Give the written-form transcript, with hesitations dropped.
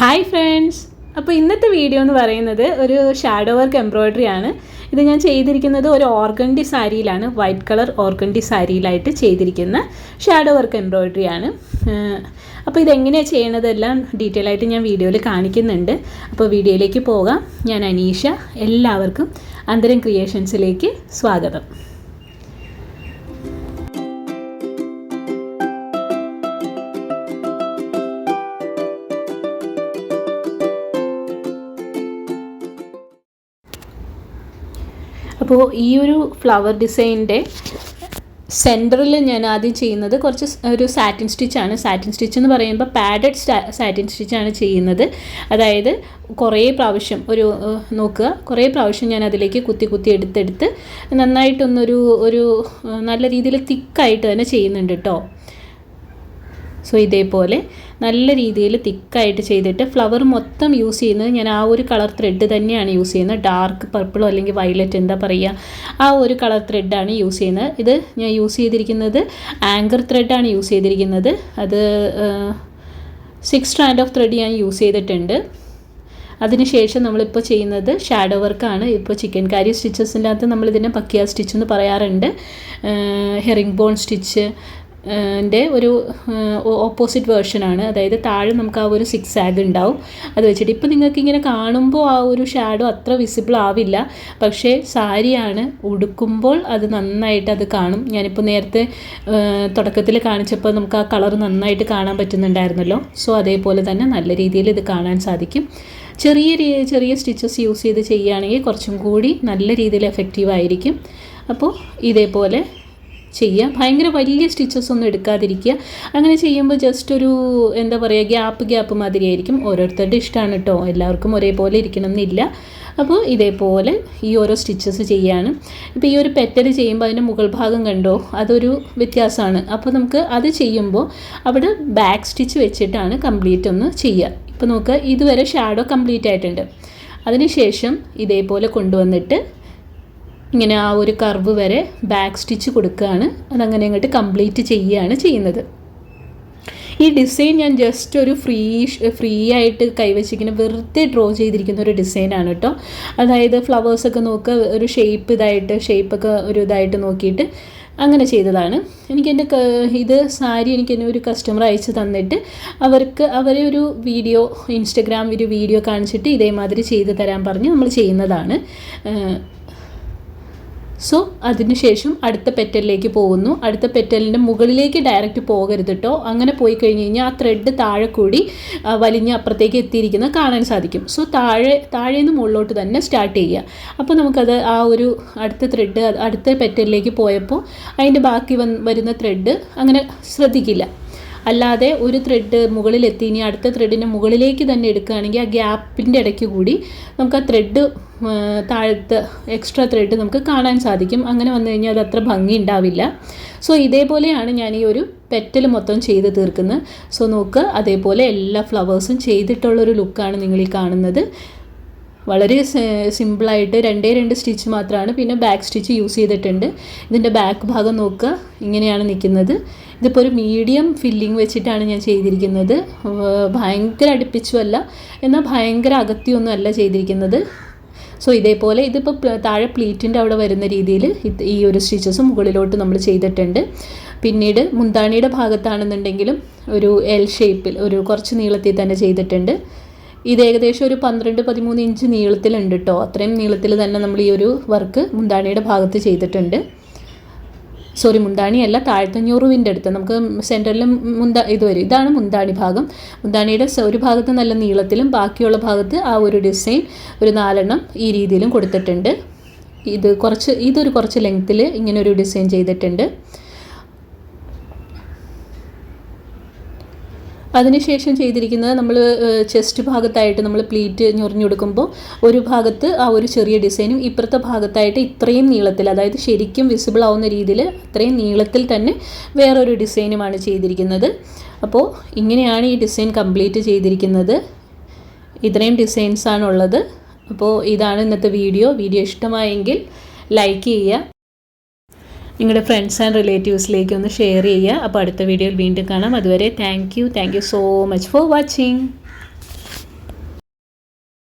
Hi friends, അപ്പോൾ ഇന്നത്തെ video എന്ന് പറയുന്നത് ഒരു ഷാഡോ വർക്ക് എംബ്രോയ്ഡറി ആണ്. ഇത് ഞാൻ ചെയ്തിരിക്കുന്നത് ഒരു ഓർഗൻഡി സാരിയിലാണ്. വൈറ്റ് കളർ ഓർഗൻഡി സാരിയിലായിട്ട് ചെയ്തിരിക്കുന്ന ഷാഡോ വർക്ക് എംബ്രോയ്ഡറി ആണ്. അപ്പോൾ ഇതെങ്ങനെയാണ് ചെയ്യണതെല്ലാം ഡീറ്റെയിൽ ആയിട്ട് ഞാൻ വീഡിയോയിൽ കാണിക്കുന്നുണ്ട്. അപ്പോൾ വീഡിയോയിലേക്ക് പോകാം. ഞാൻ അനീഷ. എല്ലാവർക്കും അന്തരം ക്രിയേഷൻസിലേക്ക് സ്വാഗതം. അപ്പോൾ ഈ ഒരു ഫ്ലവർ ഡിസൈനിൻ്റെ സെൻറ്ററിൽ ഞാൻ ആദ്യം ചെയ്യുന്നത് ഒരു സാറ്റിൻ സ്റ്റിച്ചാണ്. സാറ്റിൻ സ്റ്റിച്ച് എന്ന് പറയുമ്പോൾ പാഡഡ് സാറ്റിൻ സ്റ്റിച്ചാണ് ചെയ്യുന്നത്. അതായത് കുറേ പ്രാവശ്യം കുറേ പ്രാവശ്യം ഞാൻ അതിലേക്ക് കുത്തി എടുത്തെടുത്ത് നന്നായിട്ടൊന്നൊരു നല്ല രീതിയിൽ തിക്കായിട്ട് തന്നെ ചെയ്യുന്നുണ്ട് കേട്ടോ. സോ ഇതേപോലെ നല്ല രീതിയിൽ തിക്കായിട്ട് ചെയ്തിട്ട് ഫ്ലവർ മൊത്തം യൂസ് ചെയ്യുന്നത് ഞാൻ ആ ഒരു കളർ ത്രെഡ് തന്നെയാണ് യൂസ് ചെയ്യുന്നത്. ഡാർക്ക് പർപ്പിളോ അല്ലെങ്കിൽ വയലറ്റ് എന്താ പറയുക, ആ ഒരു കളർ ത്രെഡാണ് യൂസ് ചെയ്യുന്നത്. ഇത് ഞാൻ യൂസ് ചെയ്തിരിക്കുന്നത് ആങ്കർ ത്രെഡാണ് യൂസ് ചെയ്തിരിക്കുന്നത്. അത് 6 സ്ട്രാൻഡ് ഓഫ് ത്രെഡ് ഞാൻ യൂസ് ചെയ്തിട്ടുണ്ട്. അതിനുശേഷം നമ്മളിപ്പോൾ ചെയ്യുന്നത് ഷാഡോ വർക്കാണ്. ഇപ്പോൾ ചിക്കൻ കാരി സ്റ്റിച്ചസിൻ്റെ അകത്ത് നമ്മളിതിനെ പക്കിയ സ്റ്റിച്ച് എന്ന് പറയാറുണ്ട്. ഹെറിംഗ് ബോൺ സ്റ്റിച്ച് ൻ്റെ ഒരു ഓപ്പോസിറ്റ് വേർഷനാണ്. അതായത് താഴെ നമുക്ക് ആ ഒരു 6 സാഗ് ഉണ്ടാവും. അത് വെച്ചിട്ട് ഇപ്പോൾ നിങ്ങൾക്ക് ഇങ്ങനെ കാണുമ്പോൾ ആ ഒരു ഷാഡോ അത്ര വിസിബിൾ ആവില്ല. പക്ഷേ സാരിയാണ്, ഉടുക്കുമ്പോൾ അത് നന്നായിട്ട് അത് കാണും. ഞാനിപ്പോൾ നേരത്തെ തുടക്കത്തിൽ കാണിച്ചപ്പോൾ നമുക്ക് ആ കളർ നന്നായിട്ട് കാണാൻ പറ്റുന്നുണ്ടായിരുന്നല്ലോ. സോ അതേപോലെ തന്നെ നല്ല രീതിയിൽ ഇത് കാണാൻ സാധിക്കും. ചെറിയ സ്റ്റിച്ചസ് യൂസ് ചെയ്ത് ചെയ്യുകയാണെങ്കിൽ കുറച്ചും കൂടി നല്ല രീതിയിൽ എഫക്റ്റീവ് ആയിരിക്കും. അപ്പോൾ ഇതേപോലെ ചെയ്യുക. ഭയങ്കര വലിയ സ്റ്റിച്ചസ് ഒന്നും എടുക്കാതിരിക്കുക. അങ്ങനെ ചെയ്യുമ്പോൾ ജസ്റ്റ് ഒരു എന്താ പറയുക ഗ്യാപ്പ് മാതിരിയായിരിക്കും. ഓരോരുത്തരുടെ ഇഷ്ടമാണ് കേട്ടോ, എല്ലാവർക്കും ഒരേപോലെ ഇരിക്കണം എന്നില്ല. അപ്പോൾ ഇതേപോലെ ഈ ഓരോ സ്റ്റിച്ചസ് ചെയ്യാണ്. ഇപ്പോൾ ഈ ഒരു പെറ്റൽ ചെയ്യുമ്പോൾ അതിൻ്റെ മുകൾ ഭാഗം കണ്ടോ, അതൊരു വ്യത്യാസമാണ്. അപ്പോൾ നമുക്ക് അത് ചെയ്യുമ്പോൾ അവിടെ ബാക്ക് സ്റ്റിച്ച് വെച്ചിട്ടാണ് കംപ്ലീറ്റ് ഒന്ന് ചെയ്യുക. ഇപ്പോൾ നോക്കുക, ഇതുവരെ ഷാഡോ കംപ്ലീറ്റ് ആയിട്ടുണ്ട്. അതിനുശേഷം ഇതേപോലെ കൊണ്ടുവന്നിട്ട് ഇങ്ങനെ ആ ഒരു കർവ് വരെ ബാക്ക് സ്റ്റിച്ച് കൊടുക്കുകയാണ്. അതങ്ങനെ അങ്ങോട്ട് കംപ്ലീറ്റ് ചെയ്യുന്നത്. ഈ ഡിസൈൻ ഞാൻ ജസ്റ്റ് ഒരു ഫ്രീ ആയിട്ട് കൈവച്ചിങ്ങനെ വെറുതെ ഡ്രോ ചെയ്തിരിക്കുന്ന ഒരു ഡിസൈനാണ് കേട്ടോ. അതായത് ഫ്ലവേഴ്സൊക്കെ നോക്കുക, ഒരു ഷേപ്പൊക്കെ ഒരു ഇതായിട്ട് നോക്കിയിട്ട് അങ്ങനെ ചെയ്തതാണ്. ഇത് സാരി എനിക്ക് എന്നെ ഒരു കസ്റ്റമർ അയച്ച് തന്നിട്ട് അവരെ ഒരു ഇൻസ്റ്റഗ്രാം വീഡിയോ കാണിച്ചിട്ട് ഇതേമാതിരി ചെയ്ത് തരാൻ പറഞ്ഞ് നമ്മൾ ചെയ്യുന്നതാണ്. സോ അതിനുശേഷം അടുത്ത പെറ്റലിലേക്ക് പോകുന്നു. അടുത്ത പെറ്റലിൻ്റെ മുകളിലേക്ക് ഡയറക്റ്റ് പോകരുത് കേട്ടോ. അങ്ങനെ പോയി കഴിഞ്ഞ് കഴിഞ്ഞാൽ ആ ത്രെഡ് താഴെ കൂടി വലിഞ്ഞ് അപ്പുറത്തേക്ക് എത്തിയിരിക്കുന്നത് കാണാൻ സാധിക്കും. സോ താഴേന്ന് മുകളിലോട്ട് തന്നെ സ്റ്റാർട്ട് ചെയ്യുക. അപ്പോൾ നമുക്കത് ആ ഒരു അടുത്ത പെറ്റലിലേക്ക് പോയപ്പോൾ അതിൻ്റെ ബാക്കി വരുന്ന ത്രെഡ് അങ്ങനെ ശ്രദ്ധിക്കില്ല. അല്ലാതെ ഒരു ത്രെഡ് മുകളിലെത്തി ഇനി അടുത്ത ത്രെഡിൻ്റെ മുകളിലേക്ക് തന്നെ എടുക്കുകയാണെങ്കിൽ ആ ഗ്യാപ്പിൻ്റെ ഇടയ്ക്ക് കൂടി നമുക്ക് ആ ത്രെഡ് താഴത്തെ എക്സ്ട്രാ ത്രെഡ് നമുക്ക് കാണാൻ സാധിക്കും. അങ്ങനെ വന്നു കഴിഞ്ഞാൽ അത് അത്ര ഭംഗി ഉണ്ടാവില്ല. സോ ഇതേപോലെയാണ് ഞാൻ ഈ ഒരു പെറ്റൽ മൊത്തം ചെയ്ത് തീർക്കുന്നത്. സോ നോക്കുക, അതേപോലെ എല്ലാ ഫ്ലവേഴ്സും ചെയ്തിട്ടുള്ളൊരു ലുക്കാണ് നിങ്ങൾ ഈ കാണുന്നത്. വളരെ സിമ്പിളായിട്ട് 2 സ്റ്റിച്ച് മാത്രമാണ്. പിന്നെ ബാക്ക് സ്റ്റിച്ച് യൂസ് ചെയ്തിട്ടുണ്ട്. ഇതിൻ്റെ ബാക്ക് ഭാഗം നോക്കുക, ഇങ്ങനെയാണ് നിൽക്കുന്നത്. ഇതിപ്പോൾ ഒരു മീഡിയം ഫില്ലിങ് വെച്ചിട്ടാണ് ഞാൻ ചെയ്തിരിക്കുന്നത്. ഭയങ്കര അടുപ്പിച്ചുമല്ല, എന്നാൽ ഭയങ്കര അകത്തിയൊന്നും അല്ല ചെയ്തിരിക്കുന്നത്. സോ ഇതേപോലെ ഇതിപ്പോൾ താഴെ പ്ലീറ്റിൻ്റെ അവിടെ വരുന്ന രീതിയിൽ ഈ ഒരു സ്റ്റിച്ചസ് മുകളിലോട്ട് നമ്മൾ ചെയ്തിട്ടുണ്ട്. പിന്നീട് മുന്താണിയുടെ ഭാഗത്താണെന്നുണ്ടെങ്കിലും ഒരു എൽ ഷേപ്പിൽ കുറച്ച് നീളത്തിൽ തന്നെ ചെയ്തിട്ടുണ്ട്. ഇത് ഏകദേശം ഒരു 12-13 ഇഞ്ച് നീളത്തിലുണ്ട് കേട്ടോ. അത്രയും നീളത്തിൽ തന്നെ നമ്മൾ ഈ ഒരു വർക്ക് മുന്താണിയുടെ ഭാഗത്ത് ചെയ്തിട്ടുണ്ട്. മുന്താണിയല്ല, താഴത്തെ ഞൊറുവിൻ്റെ അടുത്ത് നമുക്ക് സെൻറ്ററിൽ ഇതാണ് മുന്താണി ഭാഗം. മുന്താണിയുടെ ഒരു ഭാഗത്ത് നല്ല നീളത്തിലും ബാക്കിയുള്ള ഭാഗത്ത് ആ ഒരു ഡിസൈൻ ഒരു 4 ഈ രീതിയിലും കൊടുത്തിട്ടുണ്ട്. ഇതൊരു കുറച്ച് ലെങ്ത്തിൽ ഇങ്ങനെ ഒരു ഡിസൈൻ ചെയ്തിട്ടുണ്ട്. അതിനുശേഷം ചെയ്തിരിക്കുന്നത് നമ്മൾ ചെസ്റ്റ് ഭാഗത്തായിട്ട് നമ്മൾ പ്ലീറ്റ് ഞൊറിഞ്ഞെടുക്കുമ്പോൾ ഒരു ഭാഗത്ത് ആ ഒരു ചെറിയ ഡിസൈനും ഇപ്പുറത്തെ ഭാഗത്തായിട്ട് ഇത്രയും നീളത്തിൽ, അതായത് ശരിക്കും വിസിബിൾ ആവുന്ന രീതിയിൽ അത്രയും നീളത്തിൽ തന്നെ വേറൊരു ഡിസൈനുമാണ് ചെയ്തിരിക്കുന്നത്. അപ്പോൾ ഇങ്ങനെയാണ് ഈ ഡിസൈൻ കംപ്ലീറ്റ് ചെയ്തിരിക്കുന്നത്. ഇത്രയും ഡിസൈൻസാണുള്ളത്. അപ്പോൾ ഇതാണ് ഇന്നത്തെ വീഡിയോ ഇഷ്ടമായെങ്കിൽ ലൈക്ക് ചെയ്യുക. നിങ്ങളുടെ ഫ്രണ്ട്സ് ആൻഡ് റിലേറ്റീവ്സിലേക്ക് ഒന്ന് ഷെയർ ചെയ്യുക. അപ്പോൾ അടുത്ത വീഡിയോയിൽ വീണ്ടും കാണാം. അതുവരെ thank you so much for watching.